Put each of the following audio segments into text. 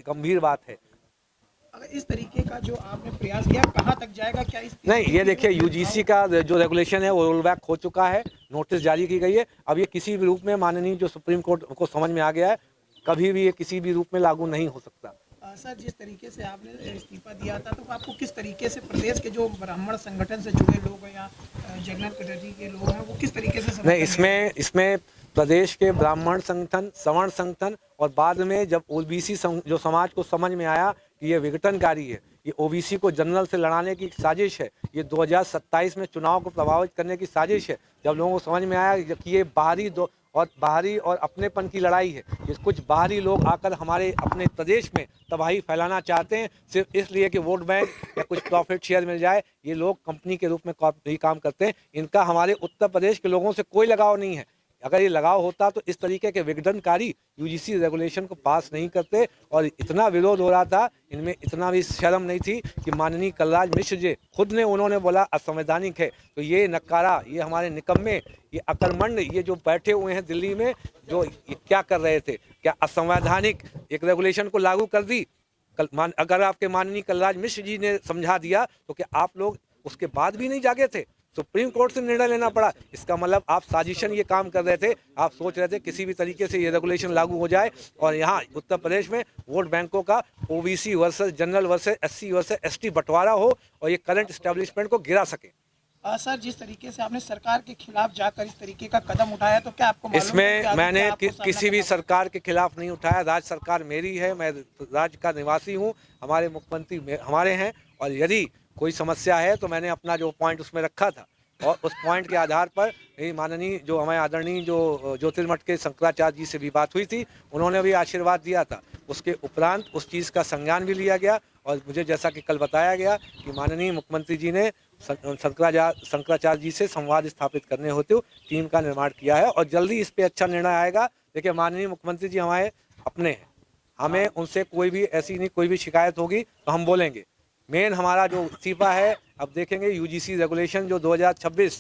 गंभीर बात है। अगर इस तरीके का जो आपने प्रयास किया कहाँ तक जाएगा, क्या इस नहीं, ये देखिए यूजीसी का जो रेगुलेशन है वो रोल बैक हो चुका है, नोटिस जारी की गई है। अब ये किसी भी रूप में माननीय जो सुप्रीम कोर्ट को समझ में आ गया है, कभी भी ये किसी भी रूप में लागू नहीं हो सकता। सर, जिस तरीके से आपने इस्तीफा दिया था, तो आपको किस तरीके से प्रदेश के जो ब्राह्मण संगठन से जुड़े लोग हैं या जनरल कैटेगरी के लोग हैं, वो किस तरीके से नहीं, समर्थन देंगे? इसमें प्रदेश के ब्राह्मण संगठन, सवर्ण संगठन और बाद में जब ओबीसी जो समाज को समझ में आया कि ये विघटनकारी है, ये ओबीसी को जनरल से लड़ाने की साजिश है, ये 2027 में चुनाव को प्रभावित करने की साजिश है, जब लोगों को समझ में आया कि ये बाहरी और अपनेपन की लड़ाई है, ये कुछ बाहरी लोग आकर हमारे अपने प्रदेश में तबाही फैलाना चाहते हैं सिर्फ इसलिए कि वोट बैंक या कुछ प्रॉफिट शेयर मिल जाए। ये लोग कंपनी के रूप में ही काम करते हैं, इनका हमारे उत्तर प्रदेश के लोगों से कोई लगाव नहीं है। अगर ये लगाव होता तो इस तरीके के विघटनकारी यूजीसी रेगुलेशन को पास नहीं करते। और इतना विरोध हो रहा था, इनमें इतना भी शर्म नहीं थी कि माननीय कलराज मिश्र जी खुद ने उन्होंने बोला असंवैधानिक है। तो ये नकारा, ये हमारे निकम्मे, ये अकलमंड, ये जो बैठे हुए हैं दिल्ली में, जो ये क्या कर रहे थे, क्या असंवैधानिक एक रेगुलेशन को लागू कर दी। अगर आपके माननीय कलराज मिश्र जी ने समझा दिया तो क्या आप लोग उसके बाद भी नहीं जागे थे? सुप्रीम कोर्ट से निर्णय लेना पड़ा। इसका मतलब आप साजिशन ये काम कर रहे थे, आप सोच रहे थे किसी भी तरीके से ये रेगुलेशन लागू हो जाए और यहाँ उत्तर प्रदेश में वोट बैंकों का OBC versus general versus SC versus ST बंटवारा हो और ये करंट एस्टेब्लिशमेंट को गिरा सके। सर, जिस तरीके से आपने सरकार के खिलाफ जाकर इस तरीके का कदम उठाया, तो क्या आपको मालूम है इसमें कि अभी मैंने क्या आपको सामना किसी भी करना सरकार के खिलाफ नहीं उठाया। राज्य सरकार मेरी है, मैं राज्य का निवासी हूँ, हमारे मुख्यमंत्री हमारे हैं और यदि कोई समस्या है तो मैंने अपना जो पॉइंट उसमें रखा था और उस पॉइंट के आधार पर माननीय जो हमारे आदरणीय जो ज्योतिर्मठ के शंकराचार्य जी से भी बात हुई थी, उन्होंने भी आशीर्वाद दिया था। उसके उपरांत उस चीज़ का संज्ञान भी लिया गया और मुझे जैसा कि कल बताया गया कि माननीय मुख्यमंत्री जी ने शंकराचार्य जी से संवाद स्थापित करने होते हुए टीम का निर्माण किया है और जल्दी इस पे अच्छा निर्णय आएगा। देखिए, माननीय मुख्यमंत्री जी हमारे अपने हैं, हमें उनसे कोई भी ऐसी नहीं कोई भी शिकायत होगी तो हम बोलेंगे। मेन हमारा जो इस्तीफा है, अब देखेंगे यूजीसी रेगुलेशन जो 2026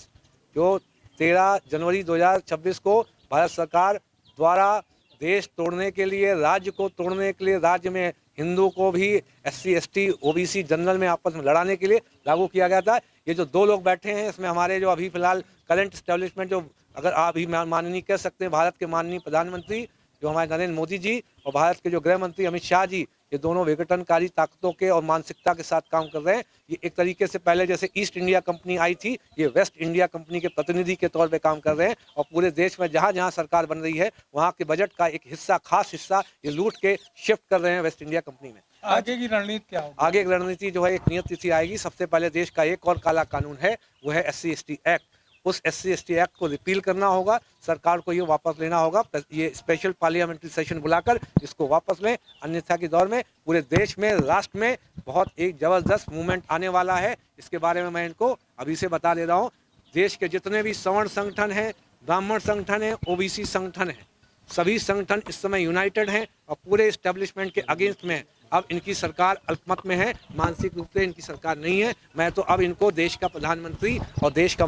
जो 13 जनवरी 2026 को भारत सरकार द्वारा देश तोड़ने के लिए, राज्य को तोड़ने के लिए, राज्य में हिंदू को भी एससी एसटी ओबीसी जनरल में आपस में लड़ाने के लिए लागू किया गया था। ये जो दो लोग बैठे हैं इसमें हमारे जो अभी फिलहाल करंट एस्टेब्लिशमेंट जो अगर आप भी माननीय कह सकते हैं, भारत के माननीय प्रधानमंत्री जो हमारे नरेंद्र मोदी जी और भारत के जो गृह मंत्री अमित शाह जी, ये दोनों विघटनकारी ताकतों के और मानसिकता के साथ काम कर रहे हैं। ये एक तरीके से पहले जैसे ईस्ट इंडिया कंपनी आई थी, ये वेस्ट इंडिया कंपनी के प्रतिनिधि के तौर पे काम कर रहे हैं और पूरे देश में जहाँ जहाँ सरकार बन रही है वहाँ के बजट का एक हिस्सा, खास हिस्सा ये लूट के शिफ्ट कर रहे हैं वेस्ट इंडिया कंपनी में। आगे की रणनीति क्या होगी? आगे की रणनीति जो है एक नियत तिथि आएगी। सबसे पहले देश का एक और काला कानून है, वो है SC ST एक्ट। उस SC ST एक्ट को रिपील करना होगा, सरकार को ये वापस लेना होगा, ये स्पेशल पार्लियामेंट्री सेशन बुलाकर इसको वापस लें। अन्यथा के दौर में पूरे देश में, राष्ट्र में बहुत एक जबरदस्त मूवमेंट आने वाला है। इसके बारे में मैं इनको अभी से बता दे रहा हूँ। देश के जितने भी सवर्ण संगठन हैं, ब्राह्मण संगठन हैं, ओबीसी संगठन हैं, सभी संगठन इस समय यूनाइटेड हैं और पूरे एस्टेब्लिशमेंट के अगेंस्ट में हैं। अब इनकी सरकार अल्पमत में है, मानसिक रूप से इनकी सरकार नहीं है। मैं तो अब इनको देश का प्रधानमंत्री और देश का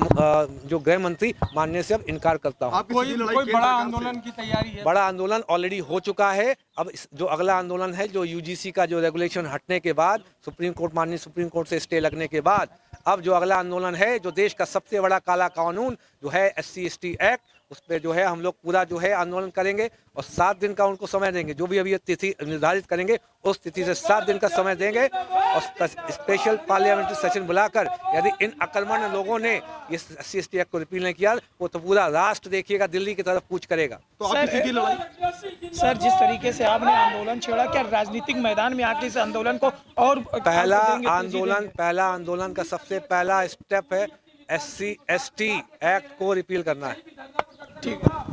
जो गृह मंत्री मानने से अब इनकार करता हूँ। कोई बड़ा आंदोलन की तैयारी है? बड़ा आंदोलन ऑलरेडी हो चुका है। अब जो अगला आंदोलन है, जो यूजीसी का जो रेगुलेशन हटने के बाद, माननीय सुप्रीम कोर्ट से स्टे लगने के बाद, अब जो अगला आंदोलन है, जो देश का सबसे बड़ा काला कानून जो है SC ST एक्ट, उस पर जो है हम लोग पूरा जो है आंदोलन करेंगे और 7 दिन का उनको समय देंगे। जो भी अभी ये तिथि निर्धारित करेंगे उस तिथि से 7 दिन का समय देंगे और स्पेशल पार्लियामेंट्री सेशन बुलाकर यदि इन अकलमंद लोगों ने ये SC ST एक्ट को रिपील नहीं किया वो तो पूरा राष्ट्र देखिएगा दिल्ली की तरफ कूच करेगा। तो आपकी सीधी लड़ाई? सर, जिस तरीके से आपने आंदोलन छेड़ा, क्या राजनीतिक मैदान में आके इस आंदोलन को और पहला आंदोलन का सबसे पहला स्टेप है SC ST एक्ट को रिपील करना है। ठीक है।